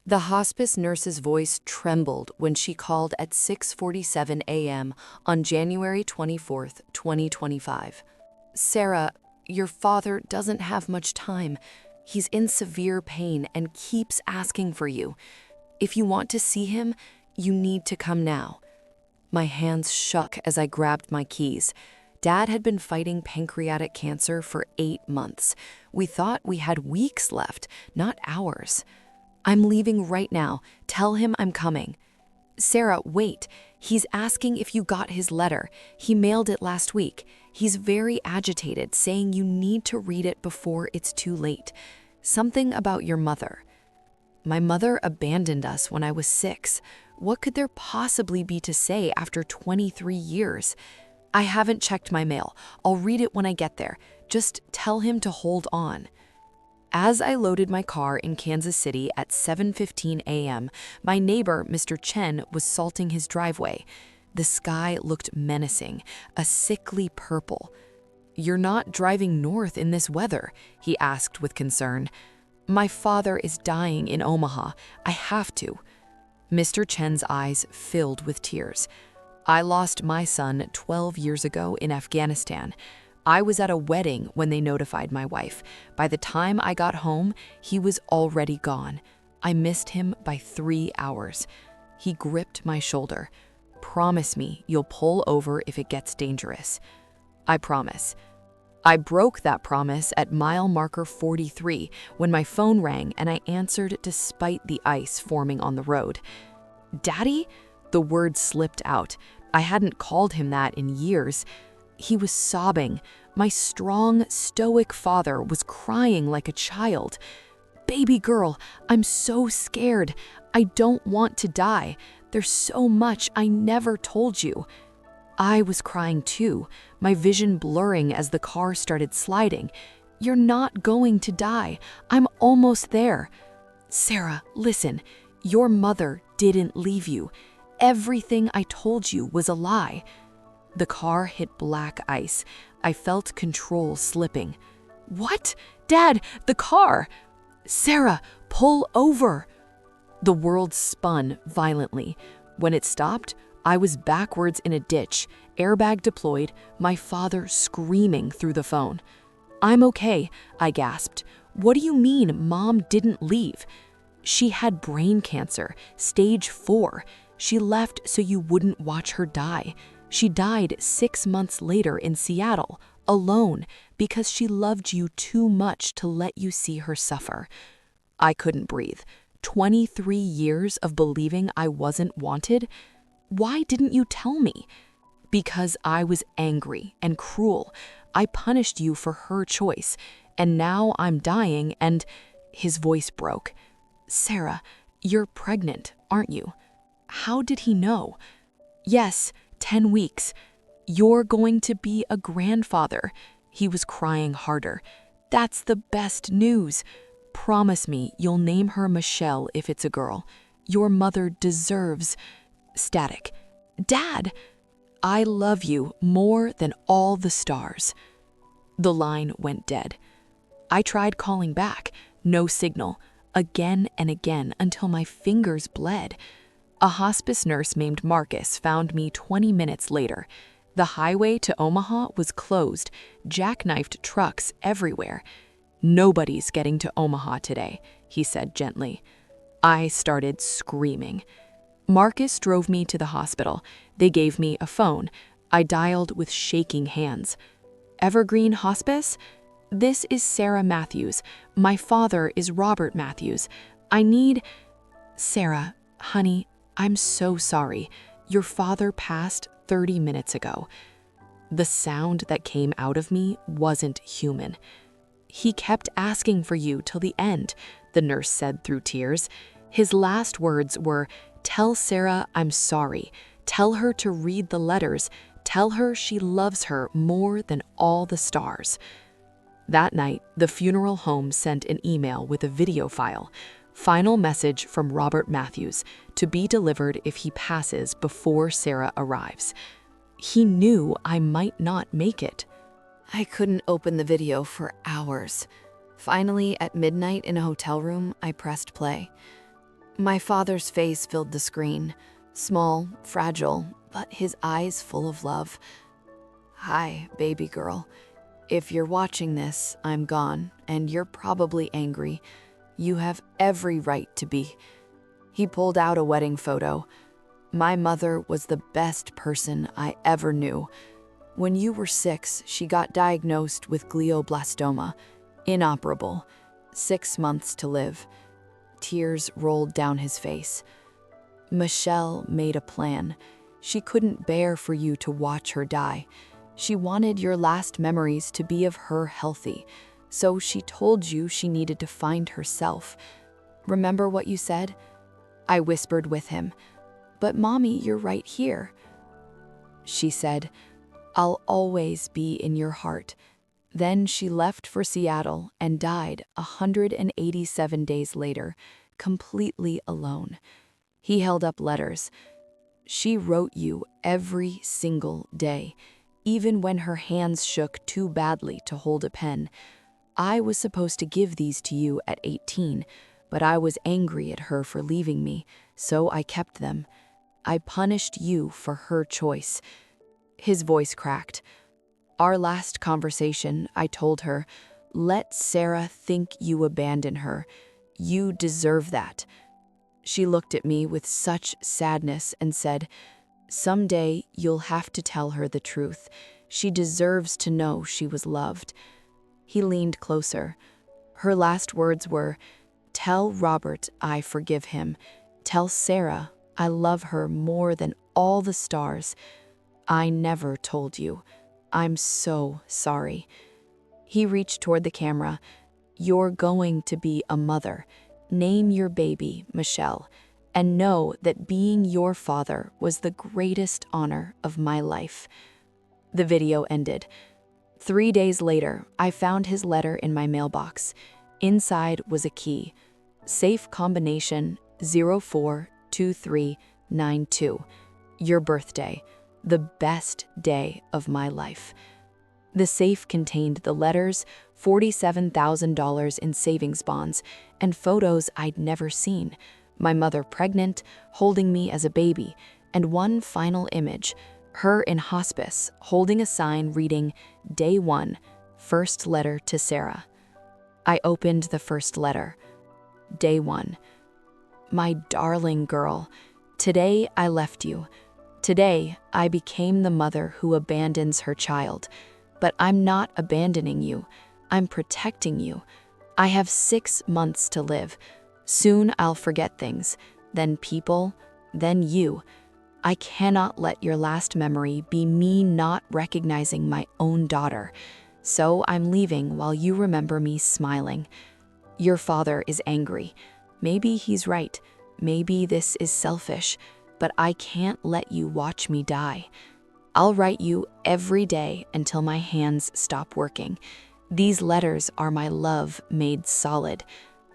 The hospice nurse's voice trembled when she called at 6:47 a.m. on January 24th, 2025. Sarah, your father doesn't have much time. He's in severe pain and keeps asking for you. If you want to see him, you need to come now. My hands shook as I grabbed my keys. Dad had been fighting pancreatic cancer for 8 months. We thought we had weeks left, not hours. I'm leaving right now. Tell him I'm coming. Sarah, wait. He's asking if you got his letter. He mailed it last week. He's very agitated, saying you need to read it before it's too late. Something about your mother. My mother abandoned us when I was 6. What could there possibly be to say after 23 years? I haven't checked my mail. I'll read it when I get there. Just tell him to hold on. As I loaded my car in Kansas City at 7:15 a.m., my neighbor, Mr. Chen, was salting his driveway. The sky looked menacing, a sickly purple. "You're not driving north in this weather?" he asked with concern. "My father is dying in Omaha. I have to." Mr. Chen's eyes filled with tears. "I lost my son 12 years ago in Afghanistan. I was at a wedding when they notified my wife. By the time I got home, he was already gone. I missed him by 3 hours." He gripped my shoulder. "Promise me you'll pull over if it gets dangerous." "I promise." I broke that promise at mile marker 43 when my phone rang and I answered despite the ice forming on the road. "Daddy?" The word slipped out. I hadn't called him that in years. He was sobbing. My strong, stoic father was crying like a child. "Baby girl, I'm so scared. I don't want to die. There's so much I never told you." I was crying too, my vision blurring as the car started sliding. "You're not going to die. I'm almost there." "Sarah, listen. Your mother didn't leave you. Everything I told you was a lie." The car hit black ice. I felt control slipping. "What? Dad, the car!" "Sarah, pull over!" The world spun violently. When it stopped, I was backwards in a ditch, airbag deployed, my father screaming through the phone. "I'm okay," I gasped. "What do you mean Mom didn't leave?" "She had brain cancer, stage 4. She left so you wouldn't watch her die. She died 6 months later in Seattle, alone, because she loved you too much to let you see her suffer." I couldn't breathe. 23 years of believing I wasn't wanted? Why didn't you tell me? "Because I was angry and cruel. I punished you for her choice, and now I'm dying and—" His voice broke. "Sarah, you're pregnant, aren't you?" "How did he know?" "Yes, 10 weeks. You're going to be a grandfather." He was crying harder. "That's the best news. Promise me you'll name her Michelle if it's a girl. Your mother deserves—" Static. "Dad!" "I love you more than all the stars." The line went dead. I tried calling back. No signal. Again and again until my fingers bled. A hospice nurse named Marcus found me 20 minutes later. The highway to Omaha was closed, jackknifed trucks everywhere. "Nobody's getting to Omaha today," he said gently. I started screaming. Marcus drove me to the hospital. They gave me a phone. I dialed with shaking hands. "Evergreen Hospice? This is Sarah Matthews. My father is Robert Matthews. I need—" "Sarah, honey, I'm so sorry. Your father passed 30 minutes ago." The sound that came out of me wasn't human. "He kept asking for you till the end," the nurse said through tears. His last words were, "Tell Sarah I'm sorry. Tell her to read the letters. Tell her she loves her more than all the stars." That night, the funeral home sent an email with a video file. Final message from Robert Matthews, to be delivered if he passes before Sarah arrives. He knew I might not make it. I couldn't open the video for hours. Finally, at midnight in a hotel room, I pressed play. My father's face filled the screen, small, fragile, but his eyes full of love. Hi, baby girl. If you're watching this, I'm gone, and you're probably angry. You have every right to be. He pulled out a wedding photo. My mother was the best person I ever knew. When you were 6, she got diagnosed with glioblastoma, inoperable, 6 months to live. Tears rolled down his face. Michelle made a plan. She couldn't bear for you to watch her die. She wanted your last memories to be of her healthy, so she told you she needed to find herself. Remember what you said? I whispered with him. But Mommy, you're right here. She said, I'll always be in your heart. Then she left for Seattle and died 187 days later, completely alone. He held up letters. She wrote you every single day, even when her hands shook too badly to hold a pen. I was supposed to give these to you at 18, but I was angry at her for leaving me, so I kept them. I punished you for her choice. His voice cracked. Our last conversation, I told her, let Sarah think you abandon her. You deserve that. She looked at me with such sadness and said, someday you'll have to tell her the truth. She deserves to know she was loved. He leaned closer. Her last words were, tell Robert I forgive him. Tell Sarah I love her more than all the stars. I never told you. I'm so sorry. He reached toward the camera. You're going to be a mother. Name your baby Michelle, and know that being your father was the greatest honor of my life. The video ended. 3 days later, I found his letter in my mailbox. Inside was a key. Safe combination 042392. Your birthday. The best day of my life. The safe contained the letters, $47,000 in savings bonds, and photos I'd never seen. My mother pregnant, holding me as a baby, and one final image, her in hospice, holding a sign reading, Day 1, first letter to Sarah. I opened the first letter. Day 1. My darling girl, today I left you. Today, I became the mother who abandons her child. But I'm not abandoning you. I'm protecting you. I have 6 months to live. Soon I'll forget things, then people, then you. I cannot let your last memory be me not recognizing my own daughter. So I'm leaving while you remember me smiling. Your father is angry. Maybe he's right. Maybe this is selfish. But I can't let you watch me die. I'll write you every day until my hands stop working. These letters are my love made solid.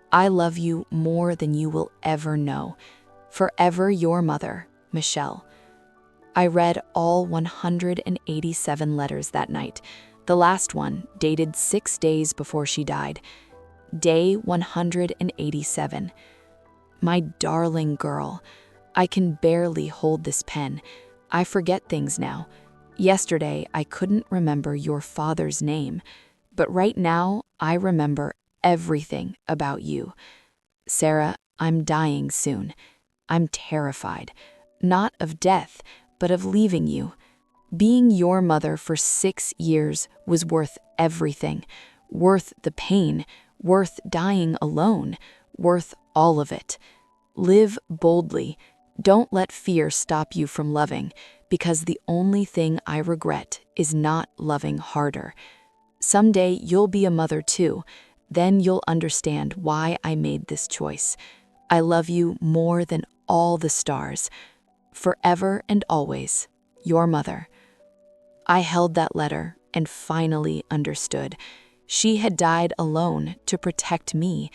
I love you more than you will ever know. Forever your mother, Michelle. I read all 187 letters that night. The last one, dated 6 days before she died. Day 187. My darling girl. I can barely hold this pen. I forget things now. Yesterday, I couldn't remember your father's name, but right now, I remember everything about you. Sarah, I'm dying soon. I'm terrified, not of death, but of leaving you. Being your mother for 6 years was worth everything, worth the pain, worth dying alone, worth all of it. Live boldly. Don't let fear stop you from loving, because the only thing I regret is not loving harder. Someday you'll be a mother too. Then you'll understand why I made this choice. I love you more than all the stars. Forever and always, your mother. I held that letter and finally understood. She had died alone to protect me,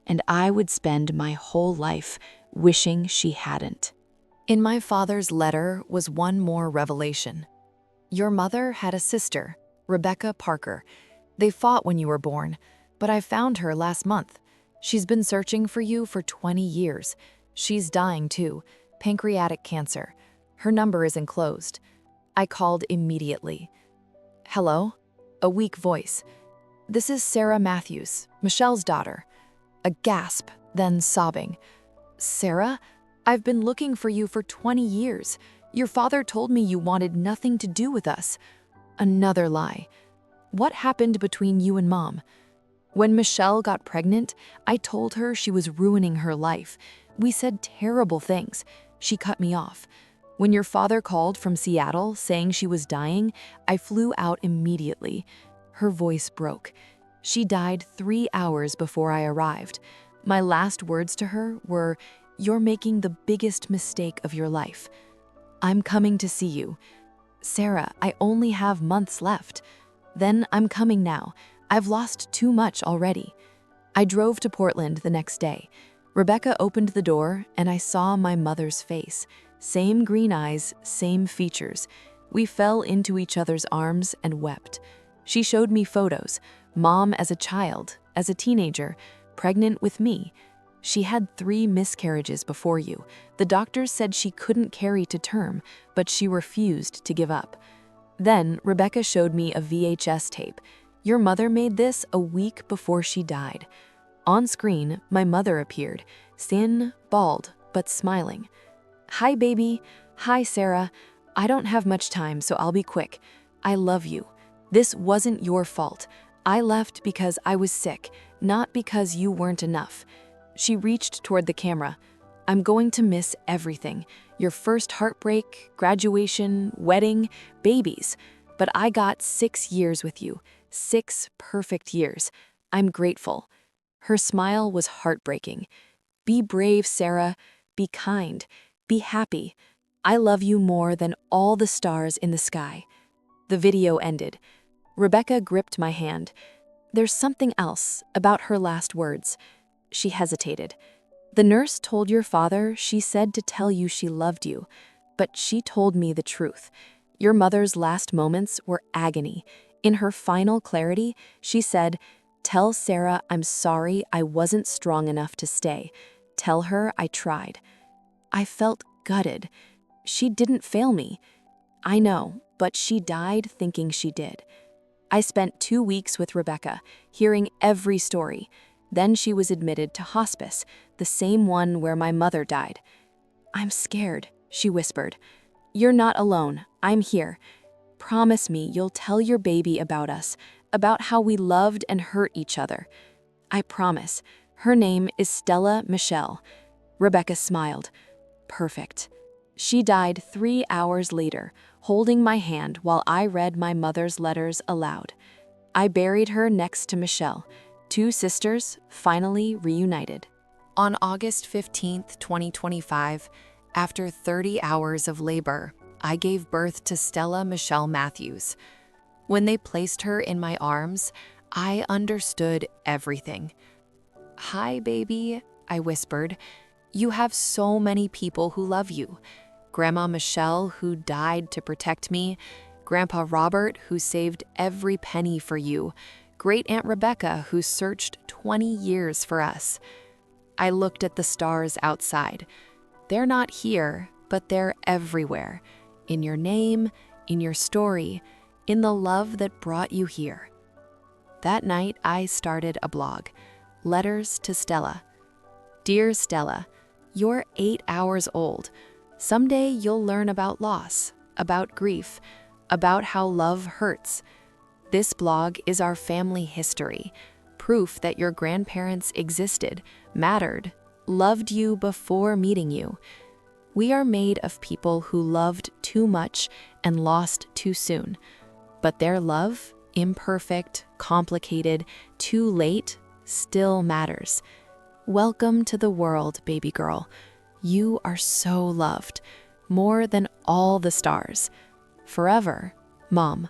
and I would spend my whole life wishing she hadn't. In my father's letter was one more revelation. Your mother had a sister, Rebecca Parker. They fought when you were born, but I found her last month. She's been searching for you for 20 years. She's dying too. Pancreatic cancer. Her number is enclosed. I called immediately. Hello? A weak voice. This is Sarah Matthews, Michelle's daughter. A gasp, then sobbing. Sarah? I've been looking for you for 20 years. Your father told me you wanted nothing to do with us. Another lie. What happened between you and Mom? When Michelle got pregnant, I told her she was ruining her life. We said terrible things. She cut me off. When your father called from Seattle saying she was dying, I flew out immediately. Her voice broke. She died 3 hours before I arrived. My last words to her were, "You're making the biggest mistake of your life. I'm coming to see you. Sarah, I only have months left. Then I'm coming now. I've lost too much already." I drove to Portland the next day. Rebecca opened the door and I saw my mother's face. Same green eyes, same features. We fell into each other's arms and wept. She showed me photos, Mom as a child, as a teenager, pregnant with me. She had 3 miscarriages before you. The doctors said she couldn't carry to term, but she refused to give up. Then Rebecca showed me a VHS tape. Your mother made this a week before she died. On screen, my mother appeared, thin, bald, but smiling. Hi, baby. Hi, Sarah. I don't have much time, so I'll be quick. I love you. This wasn't your fault. I left because I was sick, not because you weren't enough. She reached toward the camera. I'm going to miss everything. Your first heartbreak, graduation, wedding, babies. But I got 6 years with you. 6 perfect years. I'm grateful. Her smile was heartbreaking. Be brave, Sarah. Be kind. Be happy. I love you more than all the stars in the sky. The video ended. Rebecca gripped my hand. There's something else about her last words. She hesitated. The nurse told your father she said to tell you she loved you, but she told me the truth. Your mother's last moments were agony. In her final clarity, she said, "Tell Sarah I'm sorry I wasn't strong enough to stay. Tell her I tried." I felt gutted. She didn't fail me. I know, but she died thinking she did. I spent 2 weeks with Rebecca, hearing every story. Then she was admitted to hospice, the same one where my mother died. I'm scared, she whispered. You're not alone. I'm here. Promise me you'll tell your baby about us, about how we loved and hurt each other. I promise. Her name is Stella Michelle. Rebecca smiled. Perfect. She died 3 hours later, holding my hand while I read my mother's letters aloud. I buried her next to Michelle, 2 sisters finally reunited. On August 15th, 2025, after 30 hours of labor, I gave birth to Stella Michelle Matthews. When they placed her in my arms, I understood everything. Hi, baby, I whispered. You have so many people who love you. Grandma Michelle, who died to protect me. Grandpa Robert, who saved every penny for you. Great Aunt Rebecca, who searched 20 years for us. I looked at the stars outside. They're not here, but they're everywhere. In your name, in your story, in the love that brought you here. That night, I started a blog, Letters to Stella. Dear Stella, you're 8 hours old. Someday you'll learn about loss, about grief, about how love hurts. This blog is our family history, proof that your grandparents existed, mattered, loved you before meeting you. We are made of people who loved too much and lost too soon. But their love, imperfect, complicated, too late, still matters. Welcome to the world, baby girl. You are so loved, more than all the stars. Forever, Mom.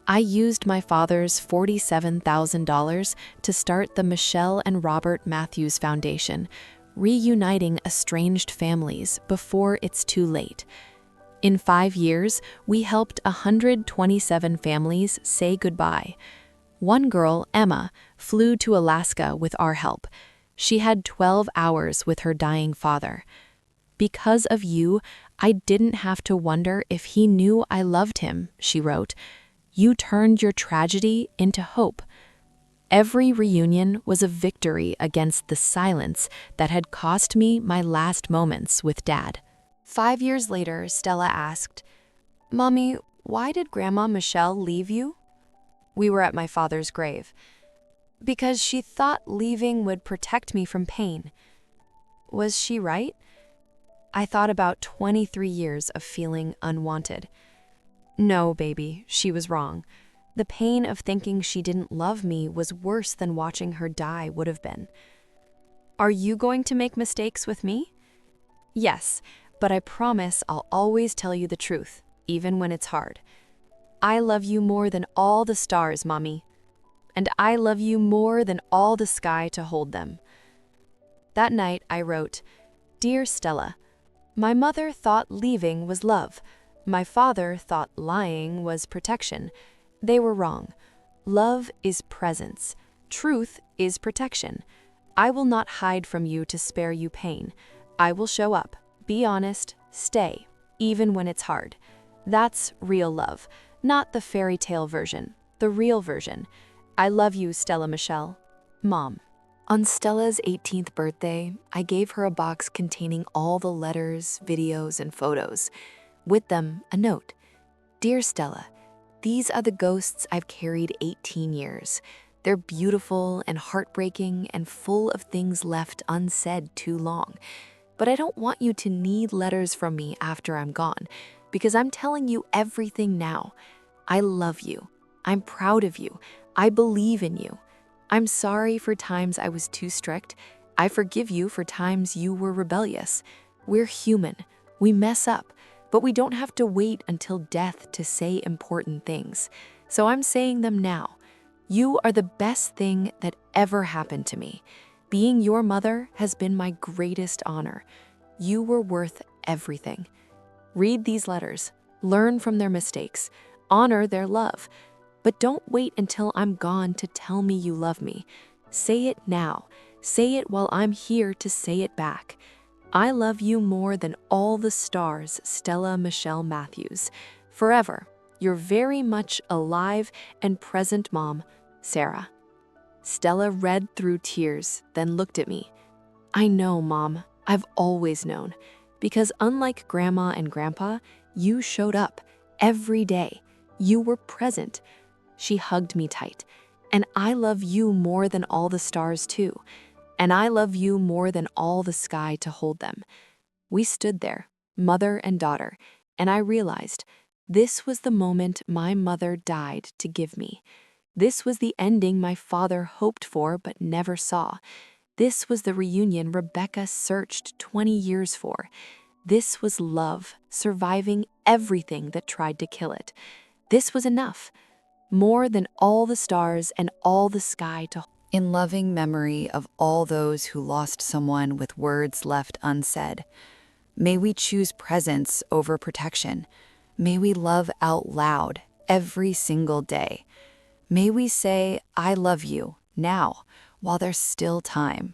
I used my father's $47,000 to start the Michelle and Robert Matthews Foundation, reuniting estranged families before it's too late. In 5 years, we helped 127 families say goodbye. One girl, Emma, flew to Alaska with our help. She had 12 hours with her dying father. Because of you, I didn't have to wonder if he knew I loved him, she wrote. You turned your tragedy into hope. Every reunion was a victory against the silence that had cost me my last moments with Dad. 5 years later, Stella asked, Mommy, why did Grandma Michelle leave you? We were at my father's grave. Because she thought leaving would protect me from pain. Was she right? I thought about 23 years of feeling unwanted. No, baby, she was wrong. The pain of thinking she didn't love me was worse than watching her die would have been. Are you going to make mistakes with me? Yes, but I promise I'll always tell you the truth, even when it's hard. I love you more than all the stars, Mommy. And I love you more than all the sky to hold them. That night I wrote, Dear Stella, my mother thought leaving was love. My father thought lying was protection. They were wrong. Love is presence. Truth is protection. I will not hide from you to spare you pain. I will show up, be honest, stay, even when it's hard. That's real love, not the fairy tale version, the real version. I love you, Stella Michelle. Mom. On Stella's 18th birthday, I gave her a box containing all the letters, videos, and photos. With them, a note. Dear Stella, these are the ghosts I've carried 18 years. They're beautiful and heartbreaking and full of things left unsaid too long. But I don't want you to need letters from me after I'm gone, because I'm telling you everything now. I love you. I'm proud of you. I believe in you. I'm sorry for times I was too strict. I forgive you for times you were rebellious. We're human. We mess up, but we don't have to wait until death to say important things. So I'm saying them now. You are the best thing that ever happened to me. Being your mother has been my greatest honor. You were worth everything. Read these letters. Learn from their mistakes. Honor their love. But don't wait until I'm gone to tell me you love me. Say it now. Say it while I'm here to say it back. I love you more than all the stars, Stella Michelle Matthews. Forever, your very much alive and present mom, Sarah. Stella read through tears, then looked at me. I know, Mom. I've always known. Because unlike Grandma and Grandpa, you showed up every day. You were present. She hugged me tight. And I love you more than all the stars, too. And I love you more than all the sky to hold them. We stood there, mother and daughter, and I realized this was the moment my mother died to give me. This was the ending my father hoped for but never saw. This was the reunion Rebecca searched 20 years for. This was love, surviving everything that tried to kill it. This was enough. More than all the stars and all the sky to hold. In loving memory of all those who lost someone with words left unsaid, may we choose presence over protection. May we love out loud every single day. May we say, I love you, now, while there's still time.